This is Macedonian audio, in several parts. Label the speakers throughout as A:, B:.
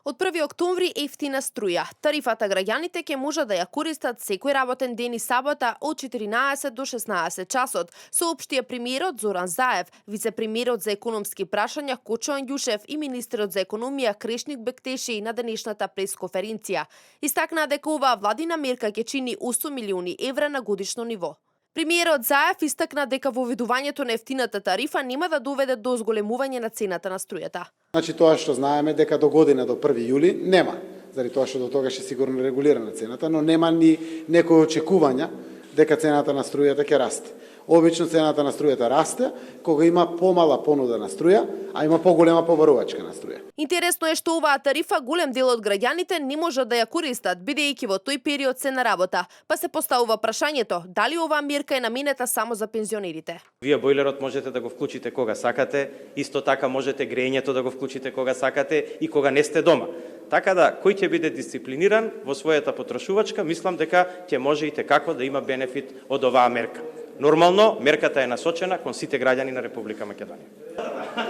A: Од 1 октомври ефтина струја. Тарифата граѓаните ќе можат да ја користат секој работен ден и сабота од 14 до 16 часот, соопштија премиерот Зоран Заев, вице-премиерот за економски прашања Кочо Анѓушев и министерот за економија Крешник Бектеши на денешната пресконференција. Истакнаа дека оваа владина мерка ќе чини 8 милиони евра на годишно ниво. Премиерот Заев истакна дека воведувањето на ефтината тарифа нема да доведе до зголемување на цената на струјата.
B: Значи тоа што знаеме дека до година до 1 јули нема, заради тоа што до тогаш е сигурно регулирана цената, но нема ни некои очекувања дека цената на струјата ќе расте. Обично цената на струјата расте кога има помала понуда на струја, а има поголема побарувачка на струја.
A: Интересно е што оваа тарифа голем дел од граѓаните не можат да ја користат, бидејќи во тој период се на работа. Па се поставува прашањето, дали оваа мерка е наменета само за пензионерите?
C: Вие бойлерот можете да го вклучите кога сакате, исто така можете грејењето да го вклучите кога сакате и кога не сте дома. Така да, кој ќе биде дисциплиниран во својата потрошувачка, мислам дека ќе може и како да има бенефит од оваа мерка. Нормално, мерката е насочена кон сите граѓани на Република Македонија.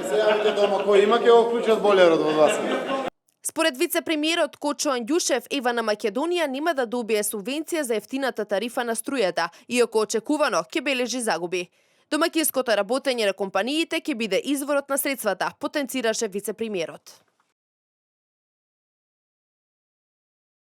B: Се јавите дома кој има ќе го вклучат бойлерот во вас.
A: Според вице-премиерот Кочо Анѓушев, Ева на Македонија нема да добие субвенција за ефтината тарифа на струјата, иако очекувано ќе бележи загуби. Домаќинското работење на компаниите ќе биде изворот на средствата, потенцираше вице-премиерот.